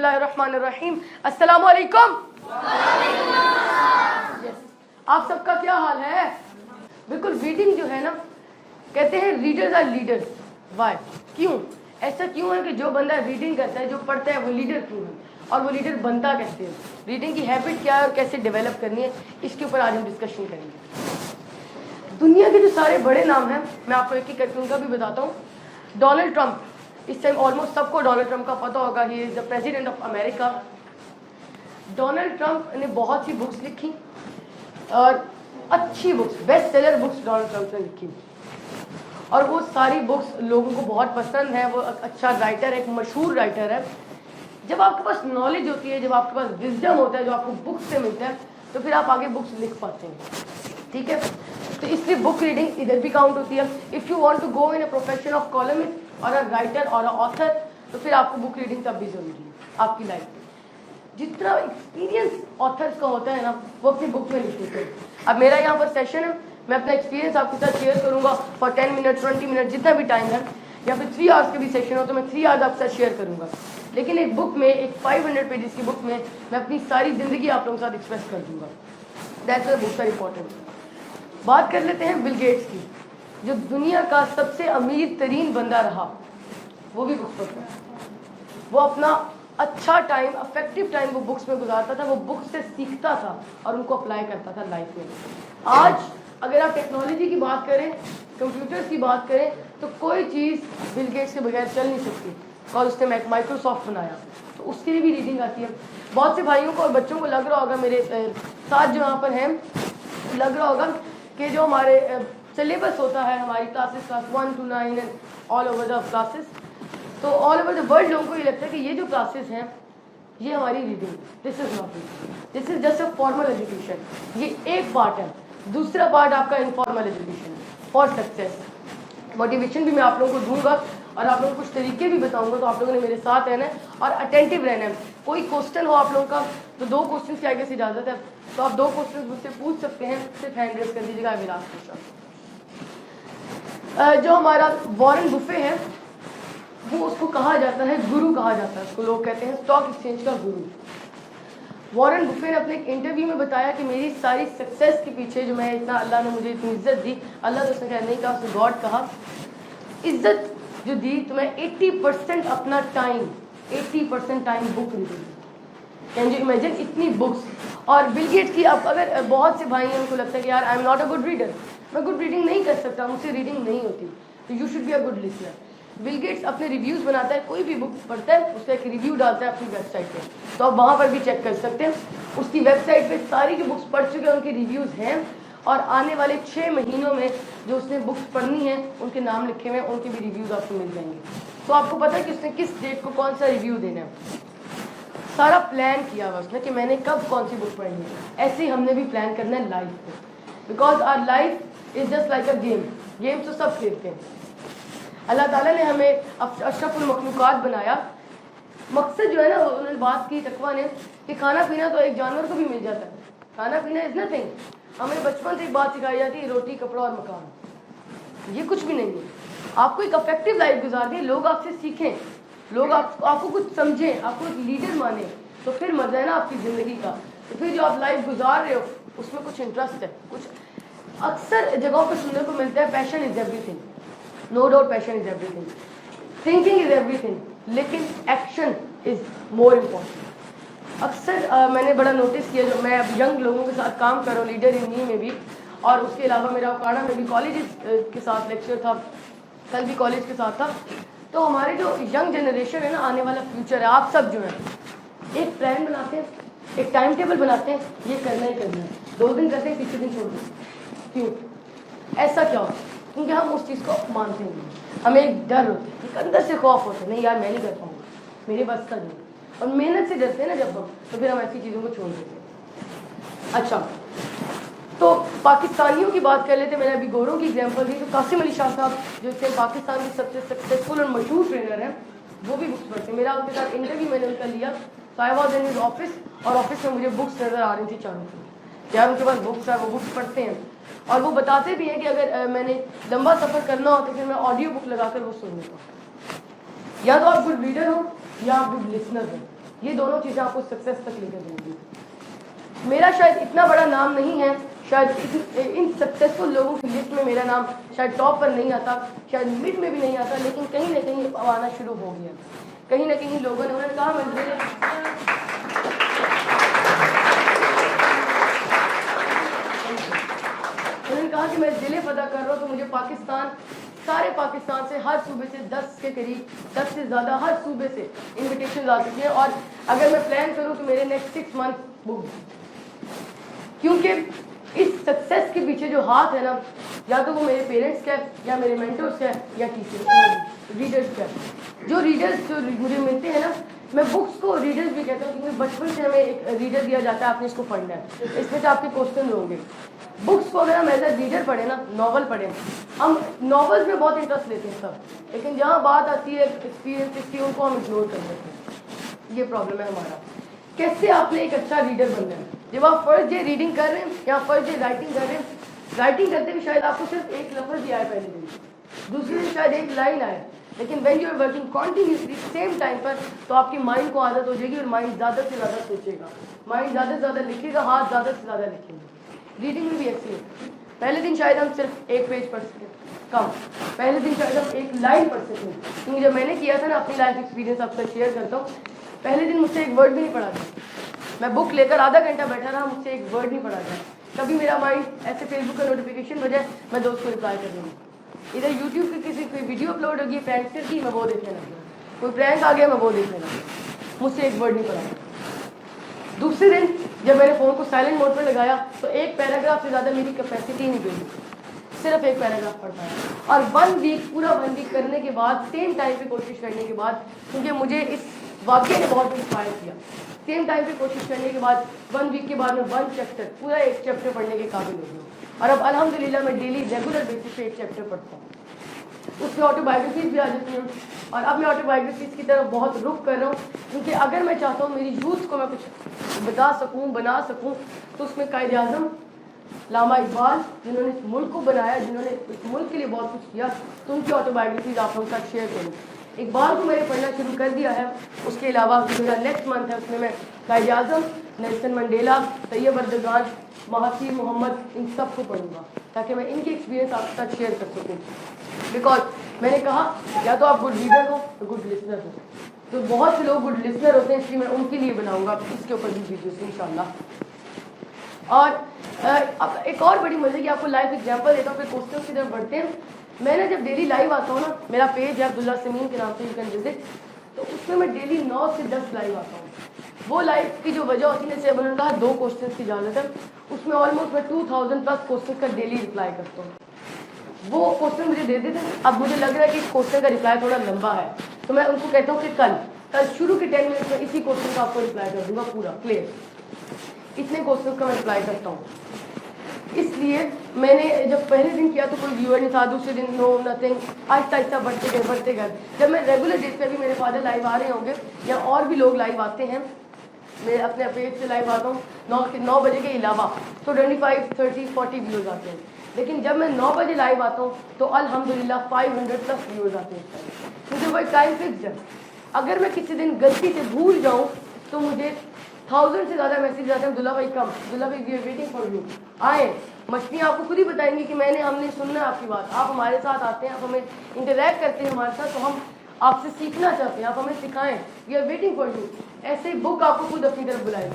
बिस्मिल्लाहिर्रहमानिर्रहीम। अस्सलामु अलैकुम। आप सबका क्या हाल है? बिल्कुल। रीडिंग जो है ना, कहते हैं रीडर्स आर लीडर्स। वाई? क्यों ऐसा क्यों है कि जो बंदा रीडिंग करता है, जो पढ़ता है, वो लीडर क्यों है और वो लीडर बनता कैसे है? रीडिंग की हैबिट क्या है और कैसे डेवलप करनी है, इसके ऊपर आज हम डिस्कशन करेंगे। दुनिया के जो सारे बड़े नाम हैं, मैं आपको एक एक करके उनका भी बताता हूँ। डोनाल्ड ट्रंप, इस टाइम ऑलमोस्ट सबको डोनाल्ड ट्रंप का पता होगा। He is the president of America. Donald Trump ने बहुत सी बुक्स लिखी और अच्छी books, best seller books Donald Trump ने लिखी और वो सारी बुक्स लोगों को बहुत पसंद है। वो अच्छा राइटर है, एक मशहूर राइटर है। जब आपके पास नॉलेज होती है, जब आपके पास विजडम होता है, जो आपको बुक्स से मिलता है, तो फिर आप आगे बुक्स लिख पाते हैं। ठीक है, तो इसलिए बुक रीडिंग इधर भी काउंट होती है। If you want to go in a profession of columnist और अ राइटर और अ ऑथर, तो फिर आपको बुक रीडिंग तब भी जरूरी है आपकी लाइफ में। जितना एक्सपीरियंस ऑथर्स का होता है ना, वो अपनी बुक में लिख देते हैं। अब मेरा यहाँ पर सेशन है, मैं अपना एक्सपीरियंस आपके साथ शेयर करूँगा फॉर 10 मिनट 20 मिनट, जितना भी टाइम है, या फिर 3 आवर्स के भी सेशन हो तो मैं 3 आवर्स आपके साथ शेयर करूँगा। लेकिन एक बुक में, एक 500 पेजेस की बुक में मैं अपनी सारी ज़िंदगी आप लोगों के साथ एक्सप्रेस कर दूँगा। That's why books are important. बात कर लेते हैं बिल गेट्स की, जो दुनिया का सबसे अमीर तरीन बंदा रहा, वो भी बुक्स पढ़ता है। वो अपना अच्छा टाइम, अफेक्टिव टाइम वो बुक्स में गुजारता था। वो बुक्स से सीखता था और उनको अप्लाई करता था लाइफ में। आज अगर आप टेक्नोलॉजी की बात करें, कंप्यूटर्स की बात करें, तो कोई चीज़ बिल गेट्स के बगैर चल नहीं सकती। और उसने माइक्रोसॉफ्ट बनाया, तो उसके लिए भी रीडिंग आती है। बहुत से भाइयों को और बच्चों को लग रहा होगा, मेरे साथ जो यहाँ पर हैं, लग रहा होगा कि जो हमारे सिलेबस होता है, हमारी classes, class 1 to 9 and all over the classes, तो ऑल ओवर द वर्ल्ड लोगों को ये लगता है कि ये जो क्लासेस हैं, ये हमारी reading, this is not reading, this is just a formal education. ये एक पार्ट है। दूसरा पार्ट आपका informal education for success. Motivation भी मैं आप लोगों को दूंगा और आप लोगों को कुछ तरीके भी बताऊंगा, तो आप लोगों ने मेरे साथ रहना है और अटेंटिव रहना है। कोई क्वेश्चन हो आप लोगों का, तो 2 क्वेश्चन की आगे से इजाज़त है, तो आप 2 क्वेश्चन मुझसे पूछ सकते हैं। सिर्फ हैंड रेज कर दीजिएगा, विराट क्वेश्चन। जो हमारा वॉरेन बुफे है, वो उसको कहा जाता है गुरु, कहा जाता है उसको। लोग कहते हैं स्टॉक एक्सचेंज का गुरु। वॉरेन बुफे ने अपने एक इंटरव्यू में बताया कि मेरी सारी सक्सेस के पीछे, जो मैं इतना, अल्लाह ने मुझे इतनी इज्जत दी, अल्लाह तो उसने नहीं कहा, उसने गॉड कहा, इज्जत जो दी, तो मैं 80% अपना time, 80% time book reading. Can you imagine, इतनी बुक्स। और बिल गेट्स की, अब अगर बहुत से भाई हैं, उनको लगता है कि यार I am not a good reader, मैं गुड रीडिंग नहीं कर सकता, मुझसे रीडिंग नहीं होती, तो you should be a good listener. Bill Gates अपने रिव्यूज़ बनाता है, कोई भी बुक पढ़ता है उसका एक रिव्यू डालता है अपनी वेबसाइट पे, तो आप वहाँ पर भी चेक कर सकते हैं। उसकी वेबसाइट पे सारी जो बुक्स पढ़ चुके हैं उनके रिव्यूज़ हैं, और आने वाले 6 महीनों में जो उसने बुक्स पढ़नी है, उनके नाम लिखे हुए हैं, उनके भी रिव्यूज़ आपको मिल जाएंगे। तो आपको पता है कि उसने किस डेट को कौन सा रिव्यू देना है। सारा प्लान किया हुआ उसने कि मैंने कब कौन सी बुक पढ़नी है। ऐसे ही हमने भी प्लान करना है लाइफ में, because our life is just like a game. Game तो सब खेलते हैं। अल्लाह ताला ने हमें अशरफुल मखलूक़ात बनाया। मकसद जो है ना, उन्होंने बात की तकवा ने, कि खाना पीना तो एक जानवर को भी मिल जाता है। खाना पीना इज़ नथिंग। हमें बचपन से एक बात सिखाई जाती है, रोटी कपड़ा और मकान, ये कुछ भी नहीं है। आपको एक अफेक्टिव लाइफ गुजारनी है, लोग आपसे सीखें, लोग आपको कुछ समझें, आपको एक लीडर माने, तो फिर मजा है ना आपकी ज़िंदगी का। तो फिर जो आप लाइफ गुजार रहे हो उसमें कुछ इंटरेस्ट है। कुछ अक्सर जगहों पर सुनने को मिलता है, passion is everything. No doubt passion is everything, thinking is everything, लेकिन एक्शन इज़ मोर इम्पॉर्टेंट। अक्सर मैंने बड़ा नोटिस किया, जो मैं अब यंग लोगों के साथ काम कर रहा हूँ, लीडर इन मी में भी, और उसके अलावा मेरा उकाड़ा में भी कॉलेज के साथ लेक्चर था, कल भी कॉलेज के साथ था। तो हमारे जो यंग जनरेशन है ना, आने वाला फ्यूचर है, आप सब जो है एक प्लान बनाते हैं, एक टाइम टेबल बनाते हैं, ये करना ही करना है। 2 दिन करते हैं, तीसरे दिन छोड़ देते हैं। क्यों ऐसा क्या होता है? क्योंकि हम उस चीज़ को मानते नहीं, हमें एक डर होता है, एक अंदर से खौफ होता है, नहीं यार मैं नहीं कर पाऊँगा, मेरे बस का नहीं। और मेहनत से डरते हैं ना जब हम, तो फिर हम ऐसी चीज़ों को छोड़ देते हैं। अच्छा, तो पाकिस्तानियों की बात कर लेते हैं। मैंने अभी गोरों की एग्जांपल दी, तो कासिम अली शाह साहब जो थे पाकिस्तान के सबसे सक्सेसफुल और मशहूर ट्रेनर हैं, वो भी बुक्स पढ़ते हैं। मेरा उनके साथ इंटरव्यू मैंने उनका लिया, तो I was in his office, और ऑफिस में मुझे बुक्स नज़र आ रही थी चारों की। यार उनके पास बुक्स है, वो बुक्स पढ़ते हैं, और वो बताते भी हैं कि अगर मैंने लंबा सफ़र करना हो तो फिर मैं ऑडियो बुक लगाकर वो सुन लेता हूँ। या तो आप गुड रीडर हो या आप गुड लिसनर हो। ये दोनों चीज़ें आपको सक्सेस तक लेकर जाएंगी। मेरा शायद इतना बड़ा नाम नहीं है, शायद इन सक्सेसफुल लोगों की लिस्ट में मेरा नाम शायद टॉप पर नहीं आता, शायद मिड में भी नहीं आता, लेकिन कहीं ना कहीं अब आना शुरू हो गया। कहीं ना कहीं लोगों ने उन्होंने कहा कि मैं ज़िले पता कर रहा हूँ, तो मुझे पाकिस्तान, सारे पाकिस्तान से, हर सूबे से 10 के करीब, 10 से ज़्यादा हर सूबे से इन्विटेशन आ चुकी हैं। और अगर मैं प्लान करूँ तो मेरे नेक्स्ट 6 मंथ बुक, क्योंकि इस सक्सेस के पीछे जो हाथ है ना, या तो वो मेरे पेरेंट्स का है, या मेरे मेंटर्स का है, या टीचर्स रीडर्स का है। जो रीडर्स जो मुझे मिलते हैं ना, मैं बुक्स को रीडर्स भी कहता हूँ, क्योंकि बचपन से हमें एक रीडर दिया जाता है, आपने इसको पढ़ना है, इसमें से आपके क्वेश्चन होंगे। बुक्स को अगर हम एज ए रीडर पढ़े ना, नॉवल पढ़े, हम नॉवल्स में बहुत इंटरेस्ट लेते हैं सब, लेकिन जहाँ बात आती है एक्सपीरियंस की, उनको हम इग्नोर कर देते हैं। ये प्रॉब्लम है हमारा। कैसे आपने एक अच्छा रीडर बनना है? जब आप फर्स्ट डे रीडिंग कर रहे हैं या फर्स्ट डे राइटिंग कर रहे हैं, राइटिंग करते हुए शायद आपको सिर्फ एक लफ्ज़ ही आए पहले दिन, दूसरे दिन शायद एक लाइन आए, लेकिन when you are working continuously same time पर, तो आपकी माइंड को आदत हो जाएगी और माइंड ज़्यादा से ज़्यादा सोचेगा, माइंड ज़्यादा से ज़्यादा लिखेगा, हाथ ज़्यादा से ज़्यादा लिखेंगे। रीडिंग में भी ऐसी है, पहले दिन शायद हम सिर्फ एक पेज पढ़ सकें, कम, पहले दिन शायद हम एक लाइन पढ़ सकें। क्योंकि जब मैंने किया था ना, अपनी लाइफ एक्सपीरियंस आपसे शेयर करता हूँ, पहले दिन मुझसे एक वर्ड भी नहीं पढ़ा था, मैं बुक लेकर आधा घंटा बैठा रहा, मुझसे एक वर्ड नहीं पढ़ा था। कभी मेरा माइंड ऐसे फेसबुक का नोटिफिकेशन बजाय मैं दोस्त को रिप्लाई कर दूँगी, इधर यूट्यूब की किसी कोई वीडियो अपलोड होगी प्रैंकस्टर की, मैं वो देखने लगा, कोई प्रैंक आ गया मैं वो देखने लगा, मुझसे एक वर्ड नहीं पढ़ा। दूसरे दिन जब मैंने फ़ोन को साइलेंट मोड पर लगाया, तो एक पैराग्राफ से ज़्यादा मेरी कैपेसिटी नहीं गई, सिर्फ एक पैराग्राफ पढ़ पाया। और 1 वीक, पूरा 1 वीक करने के बाद, सेम टाइम पे कोशिश करने के बाद, क्योंकि मुझे इस वाक्य ने बहुत इंस्पायर किया, सेम टाइम पे कोशिश करने के बाद 1 वीक के बाद मैं 1 चैप्टर, पूरा एक चैप्टर पढ़ने के काबिल हो गया। और अब अल्हम्दुलिल्लाह मैं डेली रेगुलर बेसिस पे एक चैप्टर पढ़ता हूँ। उसमें ऑटोबायोग्राफीज भी आ जाती हैं, और अब मैं ऑटोबायोग्राफीज की तरफ बहुत रुख कर रहा हूँ, क्योंकि अगर मैं चाहता हूँ मेरी यूथ को मैं कुछ बता सकूँ, बना सकूँ, तो उसमें कायद आज़म लामा इकबाल, जिन्होंने इस मुल्क को बनाया, जिन्होंने इस मुल्क के लिए बहुत कुछ किया, तो उनकी ऑटोबायोग्राफीज आप लोगों के साथ शेयर करूँ। इकबाल को मैंने पढ़ना शुरू कर दिया है, उसके अलावा मेरा नेक्स्ट मंथ है, उसमें मैं Quaid Azam, Nelson Mandela, Tayyip Erdogan, Mahathir Mohamad, इन सब को पढ़ूंगा, ताकि मैं इनके एक्सपीरियंस आपके साथ शेयर कर सकूँ। बिकॉज मैंने कहा, या तो आप गुड रीडर हो तो गुड लिसनर हो, तो बहुत से लोग गुड लिसनर होते हैं, इसलिए मैं उनके लिए बनाऊंगा इसके ऊपर भी वीडियोस इंशाल्लाह। और अब एक और बड़ी मजे की आपको लाइव एग्जांपल देता हूँ, फिर क्वेश्चन की तरफ बढ़ते हैं। मैं ना जब डेली लाइव आता हूँ ना, मेरा पेज है अब्दुल्ला समीन के नाम से, यू कैन विजिट, तो उसमें मैं डेली 9 से 10 लाइव आता हूँ। वो लाइव की जो वजह होती है, जैसे उन्होंने कहा 2 क्वेश्चन की इजाज़त है, उसमें ऑलमोस्ट मैं 2000 प्लस क्वेश्चन का डेली रिप्लाई करता हूँ। वो क्वेश्चन मुझे दे देते हैं, अब मुझे लग रहा है कि इस क्वेश्चन का रिप्लाई थोड़ा लंबा है, तो मैं उनको कहता हूँ कि कल शुरू के 10 मिनट में इसी क्वेश्चन का आपको रिप्लाई कर दूंगा पूरा क्लियर। इतने क्वेश्चन का मैं रिप्लाई करता हूँ। इसलिए मैंने जब पहले दिन किया तो कोई व्यूअर नहीं था, दूसरे दिन नो नथिंग, आहिस्ता आहिस्ता बढ़ते गए। जब मैं रेगुलर डेज पे भी मेरे फादर लाइव आ रहे होंगे, या और भी लोग लाइव आते हैं, मैं अपने पेज से लाइव आता हूँ 9 बजे के अलावा, तो 25, 30, 40 व्यूज़ आते हैं। लेकिन जब मैं 9 बजे लाइव आता हूँ तो अल्हम्दुलिल्लाह 500 प्लस व्यूज़ आते हैं, क्योंकि वो टाइम फिक्स है। अगर मैं किसी दिन गलती से भूल जाऊँ तो मुझे 1000 से ज़्यादा मैसेज आते हैं, अब्दुल्ला भाई कम, अब्दुल्ला भाई we are waiting for you. आए, मछलियाँ आपको खुद ही बताएंगी कि हमने सुनना है आपकी बात, आप हमारे साथ आते हैं, आप हमें इंटरेक्ट करते हैं हमारे साथ, तो हम आपसे सीखना चाहते हैं, आप हमें सिखाएं, we are waiting for you. ऐसे बुक आपको खुद अपनी तरफ बुलाएगी।